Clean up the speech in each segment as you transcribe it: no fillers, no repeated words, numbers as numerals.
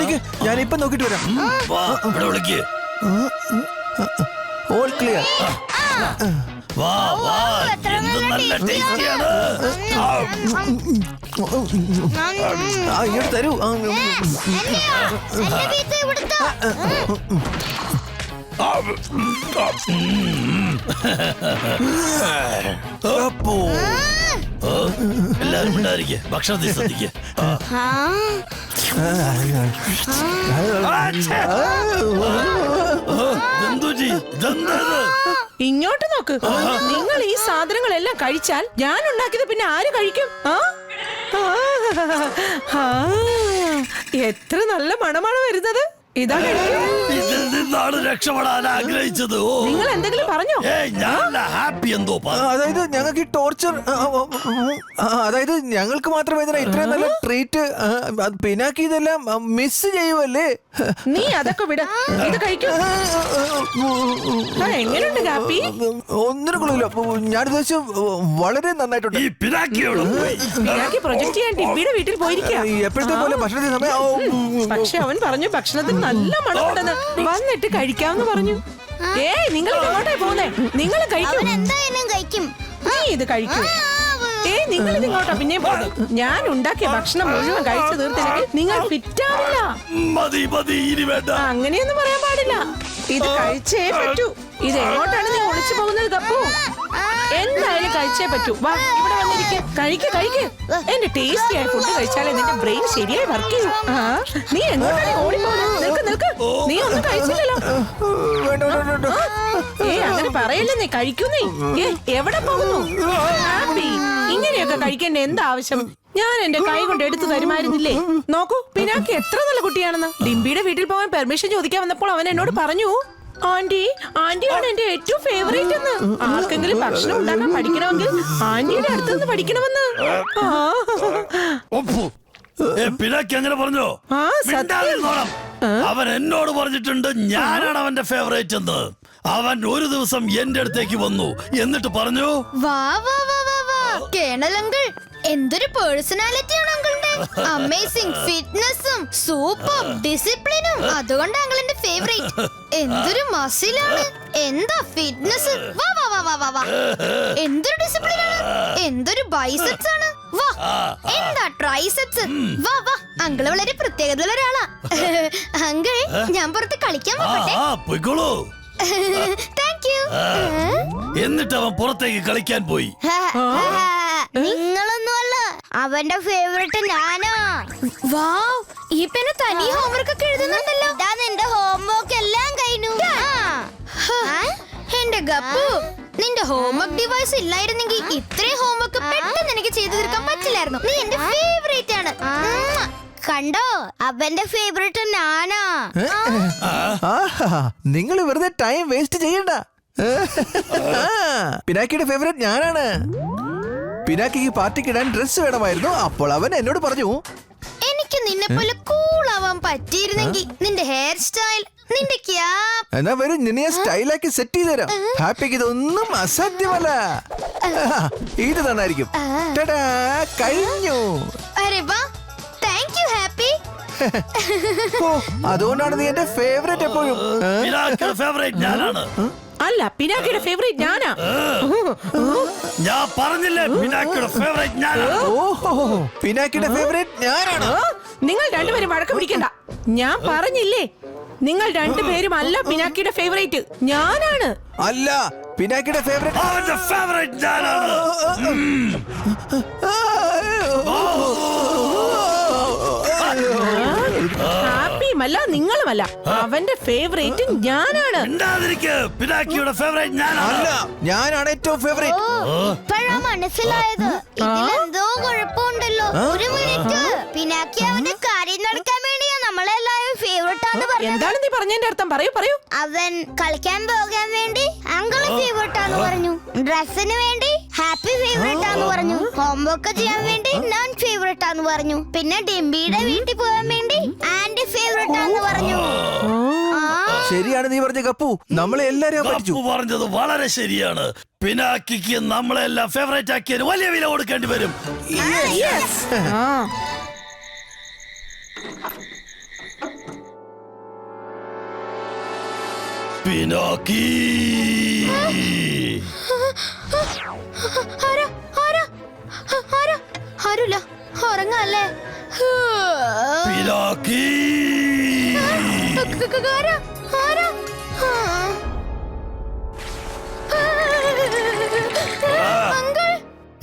നിക്ക് ഞാനിപ്പൊ നോക്കിട്ട് വരാം. All clear. ഇങ്ങോട്ട് തരൂ. എല്ലാരും ഉണ്ടായിരിക്കെ ഭക്ഷണത്തിൽ ശ്രദ്ധിക്കുക. ഇങ്ങോട്ട് നോക്ക്. നിങ്ങൾ ഈ സാധനങ്ങളെല്ലാം കഴിച്ചാൽ ഞാൻ ഉണ്ടാക്കിയത് പിന്നെ ആര് കഴിക്കും? എത്ര നല്ല മണമാണ് വരുന്നത്. ഇതാ ഇതിൽ നിന്നാണ് രക്ഷപ്പെടാൻ ആഗ്രഹിച്ചത്. നിങ്ങൾ എന്തെങ്കിലും പറഞ്ഞോ? ഹാപ്പി എന്തോ. അതായത് ഞങ്ങൾക്ക് ഈ ടോർച്ചർ, അതായത് ഞങ്ങൾക്ക് മാത്രമേ ഇതിനെ ഇത്രയും നല്ല ട്രീറ്റ് പിന്നാക്കി ഇതെല്ലാം മിസ് ചെയ്യുമല്ലേ? നീ അതൊക്കെ വിട. ഇത് കഴിക്കും. എങ്ങനെയുണ്ട് കാപ്പി? ഒന്നിനും കൊള്ളില്ല. ഞാൻ ഉദ്ദേശിച്ചു വളരെ നന്നായിട്ടുണ്ട്. പിന്നാക്കി പ്രൊജക്ട് ചെയ്യാൻ ടിബിയുടെ വീട്ടിൽ പോയിരിക്കുക. എപ്പോഴത്തെ പോലെ ഭക്ഷണത്തിന് സമയം. പക്ഷെ അവൻ പറഞ്ഞു ഭക്ഷണത്തിന് നല്ല മണമുണ്ടെന്ന്. വന്നിട്ട് കഴിക്കാമെന്ന് പറഞ്ഞു. നിങ്ങൾ ഇങ്ങോട്ടേ പോന്നേ. നിങ്ങൾ കഴിക്കും. നീ ഇത് കഴിക്കൂ. നിങ്ങൾ ഇതിങ്ങോട്ടാ പിന്നെ പോകും. ഞാൻ ഉണ്ടാക്കിയ ഭക്ഷണം മുഴുവൻ കഴിച്ചു തീർത്തില്ലെങ്കിൽ നിങ്ങൾ ഫിറ്റാവില്ല. അങ്ങനെയൊന്നും പറയാൻ പാടില്ല. ഇത് കഴിച്ചേ പറ്റൂ. ഇത് എങ്ങോട്ടാണ് നീ ഒളിച്ചു പോകുന്നത് കപ്പു? എന്തായാലും കഴിച്ചേ പറ്റൂ. വാ ഇവിടെ വന്നിരിക്കെ. കഴിക്ക്. എന്റെ ടേസ്റ്റി ആയ ഫുഡ് കഴിച്ചാലേ നിന്റെ ബ്രെയിൻ ശരിയായി വർക്ക് ചെയ്യൂ. നീ എങ്ങോട്ടാണ് ഓടിപ്പോകുന്നത്? നിൽക്ക്. നീ ഒന്നും കഴിച്ചില്ലല്ലോ. അങ്ങനെ പറയല്ലേ. നീ കഴിക്കൂ. നീ എവിടെ പോകുന്നു? ഹാപ്പി ഇങ്ങനെയൊക്കെ കഴിക്കേണ്ട എന്താ ആവശ്യം? ഞാൻ എന്റെ കൈ കൊണ്ട് എടുത്തു തരുമായിരുന്നില്ലേ? നോക്കൂ, പിന്നാക്കി എത്ര നല്ല കുട്ടിയാണെന്ന്. ഡിംബിയുടെ വീട്ടിൽ പോകാൻ പെർമിഷൻ ചോദിക്കാൻ വന്നപ്പോൾ അവൻ എന്നോട് പറഞ്ഞു, ആന്റിയാണ് എന്റെ ഏറ്റവും ഫേവറേറ്റ് എന്ന്. ആർക്കെങ്കിലും ഭക്ഷണം ഉണ്ടാക്കാൻ പഠിക്കണമെങ്കിൽ ആന്റിയുടെ അടുത്തുനിന്ന് പഠിക്കണമെന്ന്. അങ്ങനെ പറഞ്ഞോ? അവൻ എന്നോട് പറഞ്ഞിട്ടുണ്ട് ഞാനാണ് അവന്റെ ഫേവറേറ്റ് എന്ന്. അവൻ ഒരു ദിവസം എന്റെ അടുത്തേക്ക് വന്നു. എന്നിട്ട് പറഞ്ഞു, കേണൽ അങ്കിൾ, എന്തൊരു പേഴ്സണാലിറ്റിയാണ് അങ്കിളിന്റെ. അമേസിംഗ് ഫിറ്റ്നസും സൂപ്പർ ഡിസിപ്ലിനും. അതുകൊണ്ട് അങ്കിളിന്റെ ഫേവറേറ്റ്. എന്തൊരു മസിലാണ്, എന്താ ഫിറ്റ്നസ്. എന്തൊരു ഡിസിപ്ലിനാണ്, എന്തൊരു ബൈസെപ്സ് ആണ്. എന്താ ട്രൈസെപ്സ്. അങ്കിള് വളരെ പ്രത്യേകതയുള്ള ഒരാളാ. അങ്കിൾ, ഞാൻ പുറത്ത് കളിക്കാൻ പോകട്ടെ? എന്നിട്ട് അവൻ പുറത്തേക്ക് കളിക്കാൻ പോയി. നിങ്ങളൊന്നുമല്ല, അവന്റെ ഫേവറേറ്റ് ഞാനാ. വാവ്, ഈ പിന്നെ തനി ഹോംവർക്ക് ഒക്കെ എഴുതുന്നുണ്ടല്ലോ. എന്റെ ഹോംവർക്ക് എല്ലാം കഴിഞ്ഞു. എന്റെ ഗപ്പു, നിന്റെ ഹോംവർക്ക് ഡിവൈസ് ഇല്ലായിരുന്നെങ്കിൽ ഇത്രയും ഹോംവർക്ക് പെട്ടെന്ന് എനിക്ക് ചെയ്തു തീർക്കാൻ പറ്റില്ലായിരുന്നു. നീ എന്റെ ഫേവറേറ്റ് ആണ്. കണ്ടോ, അവന്റെ ഫേവറേറ്റ് ഞാനാ. നിങ്ങൾ വെറുതെ ടൈം വേസ്റ്റ് ചെയ്യണ്ട. പിനാക്കിയുടെ ഫേവറേറ്റ് ഞാനാണ്. പിനാക്കിക്ക് പാർട്ടിക്ക് ഇടാൻ ഡ്രസ് വേണമായിരുന്നു. അപ്പോൾ അവൻ എന്നോട് പറഞ്ഞു, എനിക്ക് നിന്നെ പോലെ കൂൾ ആവാൻ പറ്റിയിരുന്നെങ്കിൽ നിന്റെ ഹെയർ സ്റ്റൈൽ, നിന്റെ ക്യാപ്പ്. എന്നാ വരും, നിന്നെ സ്റ്റൈലാക്കി സെറ്റ് ചെയ്ത് തരാം. ഹാപ്പിക്ക് ഇതൊന്നും അസാധ്യമല്ല. ഇത് തന്നായിരിക്കും. കഴിഞ്ഞു. അരെ വാ, താങ്ക് യു ഹാപ്പി. അതുകൊണ്ടാണ് നീ എന്റെ ഫേവറേറ്റ് എപ്പോഴും. അല്ല, പിനാക്കിയുടെ ഫേവറേറ്റ് ഞാനാ. ഞാൻ പറഞ്ഞില്ലേ പിനാക്കിയുടെ ഫേവറേറ്റ് ഞാനാണ്. പിനാക്കിയുടെ ഫേവറേറ്റ് ഞാനാണ്. നിങ്ങൾ രണ്ടുപേരും വഴക്ക് പിടിക്കണ്ട. ഞാൻ പറഞ്ഞില്ലേ, നിങ്ങൾ രണ്ടുപേരും അല്ല പിനാക്കിയുടെ ഫേവറേറ്റ് ഞാനാണ്. അല്ല, പിനാക്കിയുടെ ഫേവറേറ്റ് ഞാനാണ്. ഹാപ്പിയുമല്ല നിങ്ങളുമല്ല, അവന്റെ ഫേവറേറ്റ് ഞാനാണ്. പിനാക്കിയുടെ ഫേവറേറ്റ് ഞാനാണ്. ഞാനാണ് ഏറ്റവും ഫേവറേറ്റ്. ഇപ്പോഴാ മനസ്സിലായത്. ഇതിലെന്തോ കുഴപ്പമുണ്ടല്ലോ. ഒരു മിനിറ്റ്, പിനാക്കി അവന്റെ കാര്യം നടക്കാൻ വേണ്ടിയാ നമ്മളെല്ലാവരും ഫേവറേറ്റ് ആണെന്ന് പറഞ്ഞു. എന്താണ് നീ പറഞ്ഞതിന്റെ അർത്ഥം? പറയൂ. അവൻ കളിക്കാൻ പോകാൻ വേണ്ടി അങ്കിള് ഫേവറേറ്റ് ആണെന്ന് പറഞ്ഞു. ഡ്രസ്സിന് വേണ്ടി ഹാപ്പി ഫേവറേറ്റ് ആണെന്ന് പറഞ്ഞു. ഹോംവർക്ക് ചെയ്യാൻ വേണ്ടി ഞാൻ ഫേവറേറ്റ് ആണെന്ന് പറഞ്ഞു. പിന്നെ ഡിംബിയുടെ വീട്ടിൽ പോകാൻ വേണ്ടി ആന്റി ഫേവറേറ്റ് ആണെന്ന് പറഞ്ഞു. ശരിയാണ് നീ പറഞ്ഞ കപ്പു. നമ്മളെ എല്ലാരും പഠിച്ചു. പറഞ്ഞത് വളരെ ശരിയാണ്. പിനാക്കിക്ക് നമ്മളെല്ലാം ഫേവറേറ്റ് ആക്കിയതിന് വലിയ വില കൊടുക്കേണ്ടി വരും. പിനാക്കി. ആരുല്ല, ഉറങ്ങല്ലേ? പിനാക്കി.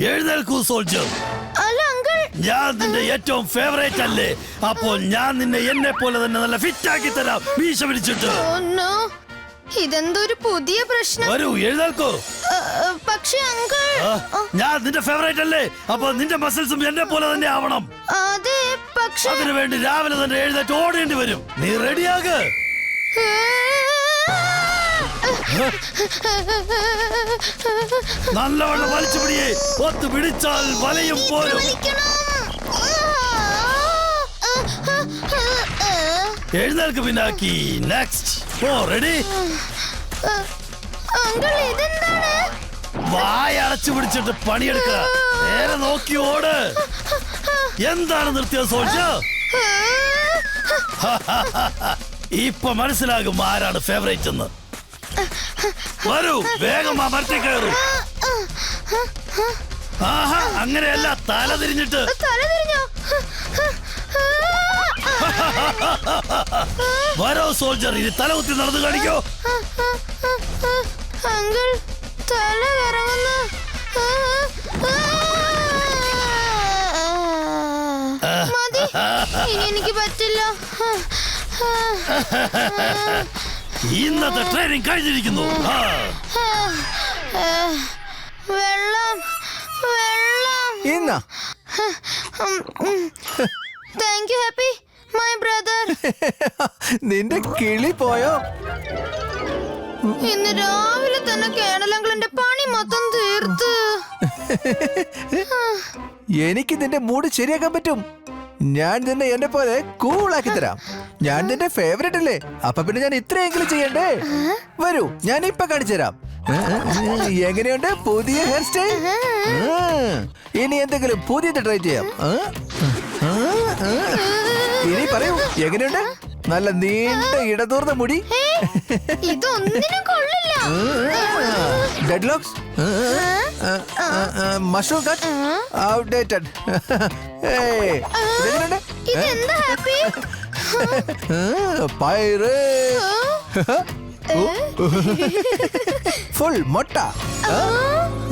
എഴുന്നേൽക്കൂ സോൾജർ. ഞാൻ നിന്റെ ഏറ്റവും ഫേവറേറ്റ് അല്ലേ? അപ്പോൾ ഞാൻ നിന്നെ എന്നെ പോലെ തന്നെ നല്ല ഫിറ്റ് ആക്കി തരാം, മീശ പിടിച്ചിട്ട്. ഇതെന്തൊരു പുതിയ പ്രശ്നം. വരൂ, എഴുന്നേൽക്കൂ. പക്ഷേ അങ്കിൾ, ഞാൻ നിന്റെ ഫേവറേറ്റ് അല്ലേ? അപ്പൊ നിന്റെ മസിൽസും എന്നെ പോലെ തന്നെ ആവണം. അതെ, പക്ഷേ അതിനു വേണ്ടി രാവിലെ തന്നെ എഴുന്നേറ്റ് ഓടേണ്ടി വരും. നീ റെഡിയാക്. നല്ലവണ്ണം വലിച്ചു പിടിയേ. ഒത്തു പിടിച്ചാൽ വലയും പോരും. എഴുന്നേൽക്ക് പിന്നാക്കി. നെക്സ്റ്റ്. ഓ, റെഡി? വായ അടച്ചു പിടിച്ചിട്ട് പണിയെടുക്കുക. നേരെ നോക്കി ഓട്. എന്താണ് നിർത്തിയത് സോൾജർ? ഇപ്പൊ മനസ്സിലാകും ആരാണ് ഫേവറേറ്റ് എന്ന്. വരൂ, വേഗം ആ മരത്തിൽ കയറൂ. ആഹാ, അങ്ങനെയല്ല, തല തിരിഞ്ഞിട്ട്. വരോ സോൾജർ, ഇനി തല കുത്തി നടന്നു കാണിക്കോ. അങ്കിൾ, തല കറങ്ങുന്നു. മതി, ഇനി എനിക്ക് പറ്റില്ല. ഇന്നത്തെ ട്രെയിനിങ് കഴിഞ്ഞിരിക്കുന്നു. വെള്ളം, വെള്ളം. ഇന്നാ thank you happy, my brother. നിന്റെ കിളി പോയോ? ഇന്ന് രാവിലെ തന്നെ കേണലങ്കിളിന്റെ പണി മൊത്തം തീർത്ത്. എനിക്ക് നിന്റെ മൂഡ് ശരിയാക്കാൻ പറ്റും. ഞാൻ നിന്നെ എന്നെ പോലെ കൂളാക്കി തരാം. ഞാൻ നിന്റെ ഫേവറേറ്റ് അല്ലേ? അപ്പൊ പിന്നെ ഞാൻ ഇത്രയെങ്കിലും ചെയ്യണ്ടേ? വരൂ, ഞാൻ ഇപ്പൊ കാണിച്ചു തരാം. എങ്ങനെയുണ്ട് പുതിയ ഹെയർ സ്റ്റൈൽ? ഇനി എന്തെങ്കിലും പുതിയത് ട്രൈ ചെയ്യാം. ഇനി പറയൂ, എങ്ങനെയുണ്ട്? നല്ല നീണ്ട ഇടതൂർന്ന മുടി. ഇതൊന്നിനും കൊള്ളില്ല. Dead locks, mushroom cut, outdated. ഇതെന്താ ഹാപ്പി? ഫുൾ മൊട്ട.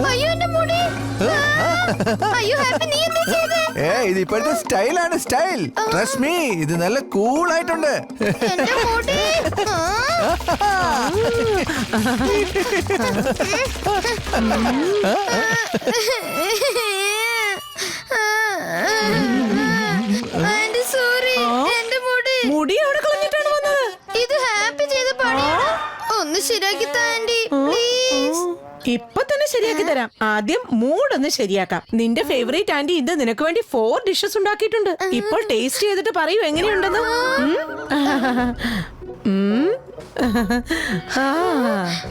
അയ്യോ, എന്റെ മുടി. അയ്യോ ഹാപ്പി, നീ എന്താ ചെയ്തേ? ഇത് ഇപ്പോഴത്തെ സ്റ്റൈലാണ്, സ്റ്റൈൽ. ട്രസ്റ്റ് മീ, ഇത് നല്ല കൂൾ ആയിട്ടുണ്ട്. എന്റെ മുടി. ആന്റി സോറി, എന്റെ മുടി. മുടി അവിടെ കളഞ്ഞിട്ടാണ് വന്നത്. ഇത് ഹാപ്പി ചെയ്ത പണിയാണ്. ഒന്ന് ശരിയാക്കി താ ആന്റി, പ്ലീസ്. ഇപ്പൊ തന്നെ ശരിയാക്കി തരാം. ആദ്യം മൂഡ് ഒന്ന് ശരിയാക്കാം. നിന്റെ ഫേവറേറ്റ് ആന്റി ഇത് നിനക്ക് വേണ്ടി 4 ഡിഷസ് ഉണ്ടാക്കിയിട്ടുണ്ട്. ഇപ്പോൾ ടേസ്റ്റ് ചെയ്തിട്ട് പറയൂ എങ്ങനെയുണ്ടെന്ന്.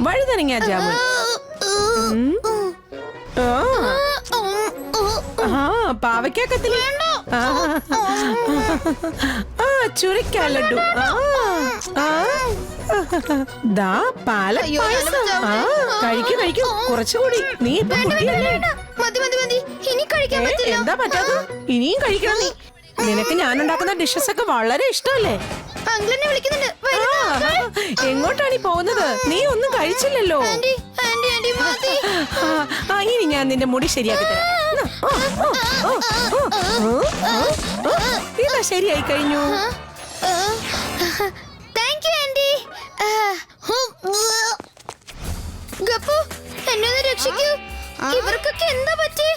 വഴുതനങ്ങ ജാമുൻ, പാവയ്ക്ക കത്തിലി, ചുരക്ക ലഡു, ദാ പാലക് പായസം. കഴിക്കൂ കഴിക്കൂ, കുറച്ചുകൂടി. നീ ഇപ്പൊ കുട്ടിയല്ലേ? ഇനി കഴിക്കാൻ പറ്റില്ല. എന്താ പറ്റാത്ത? ഇനിയും കഴിക്കണം നീ. നിനക്ക് ഞാൻ ഉണ്ടാക്കുന്ന ഡിഷസ് ഒക്കെ വളരെ ഇഷ്ടമല്ലേ? അങ്കിളിനെ വിളിക്കുന്നുണ്ട്. എങ്ങോട്ടാണ് ഈ പോകുന്നത്? നീ ഒന്നും കഴിച്ചില്ലല്ലോ. ഇനി ഞാൻ നിന്റെ മുടി ശരിയാക്കി തരാം. ഇതാ ശരിയായി കഴിഞ്ഞു. Thank you aunty. ഗപ്പു, എന്നെ ഒന്ന് രക്ഷിക്കൂ. ഇവർക്കൊക്കെ എന്താ പറ്റി?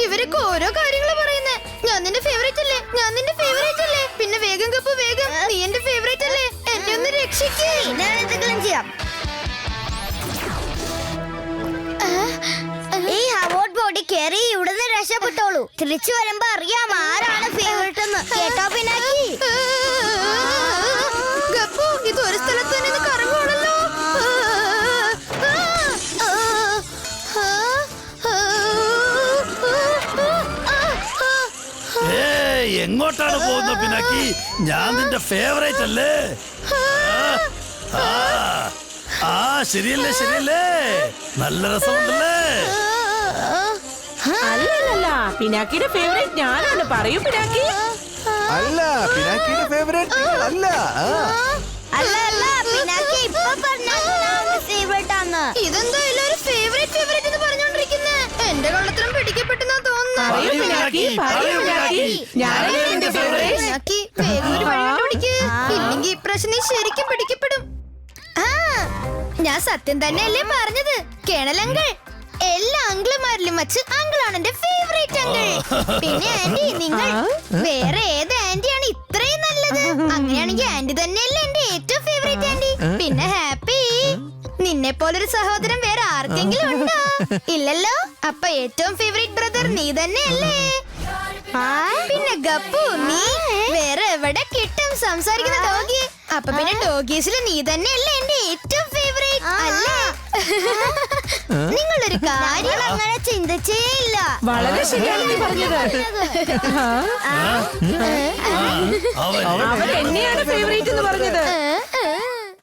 ഇവരൊക്കെ ഓരോ കാര്യങ്ങള് പറയുന്നേ. ഞാൻ നിന്റെ ഫേവറേറ്റ് അല്ലേ, ഞാൻ നിന്റെ ഫേവറേറ്റ് അല്ലേ. പിന്നെ വേഗം ഗപ്പു, വേഗം, നീ എന്റെ ഫേവറേറ്റ് അല്ലേ. എന്നെ ഒന്ന് രക്ഷിക്കൂ. എന്തെങ്കിലും ചെയ്യാം. ഈ ഹവോട്ട് ബോഡി കയറി ഇവിടുന്ന് രക്ഷപ്പെട്ടോളൂ. തിരിച്ചു വരുമ്പോ അറിയാം ആരാണ് ഫേവറേറ്റ് എന്ന്. കേട്ടോ പിന്നാക്കി? ഗപ്പു, ഇത് ഒരു സ്ഥലത്ത് തന്നെ കറങ്ങുവാണല്ലോ. എങ്ങോട്ടാണ് പോകുന്നത് പിന്നാക്കി? ഞാൻ നിന്റെ ഫേവറേറ്റ് അല്ലേ? ആ ശരിയല്ലേ ശരിയല്ലേ, നല്ല രസമുണ്ടല്ലേ? അല്ലല്ല പിനാക്കിയുടെ ഫേവറേറ്റ് ഞാനാണ്. പറയൂ പിനാക്കി. അല്ല പിനാക്കിയുടെ ഫേവറേറ്റ് അല്ല. അല്ല അല്ല പിനാക്കി ഇപ്പൊ ഫേവറേറ്റ് ആണ്. ഇതെന്തോ എല്ലാരും ഫേവറേറ്റ് ഫേവറേറ്റ് എന്ന് പറഞ്ഞോണ്ടിരിക്കുന്നേ. എന്റെ കള്ളത്തരം പിടിക്കപ്പെട്ടെന്നാ തോന്നുന്നു. പറയൂ പിനാക്കി, പറയൂ പിനാക്കി. ഞാനല്ലേ എന്റെ ഫേവറേറ്റ്. പിനാക്കി വേഗം ഒരു വഴി കണ്ടുപിടിക്ക്. ഇല്ലെങ്കിൽ ഇപ്രാവശ്യം നീ ശരിക്കും പിടിക്കപ്പെടും. ആ ഞാൻ സത്യം തന്നെയല്ലേ പറഞ്ഞത് കേണൽ അങ്കിൾ. എല്ലാ അങ്കിളുമാരിലും വച്ച് അങ്കിളാണ് എന്റെ ഫേവറേറ്റ് അങ്കിൾ. പിന്നെ ആന്റി നിങ്ങൾ വേറെ ഏത് ആന്റിയാണ് ഇത്രയും നല്ലത്? അങ്ങനെയാണെങ്കിൽ ആന്റി തന്നെയല്ലേ എന്റെ ഏറ്റവും ഫേവറേറ്റ് ആന്റി. പിന്നെ ഹാപ്പി, നിന്നെ പോലൊരു സഹോദരൻ വേറെ ആർക്കെങ്കിലും ഉണ്ടോ? ഇല്ലല്ലോ. അപ്പൊ ഏറ്റവും ഫേവറേറ്റ് ബ്രദർ നീ തന്നെയല്ലേ? പിന്നെ ഗപ്പു നീ വേറെ എവിടെ കിട്ടും സംസാരിക്കുന്ന ഡോഗി? അപ്പൊ പിന്നെ ഡോഗീസിൽ നീ തന്നെയല്ലേ എന്റെ ഏറ്റവും ഫേവറേറ്റ് അല്ലേ? നിങ്ങളൊരു കാര്യം അങ്ങനെ ചിന്തിച്ചേ ഇല്ല. വളരെ ശരിയാണ് നീ പറഞ്ഞത്. അവൻ അവൻ എന്നെയാണ് ഫേവറേറ്റ് എന്ന് പറഞ്ഞത്.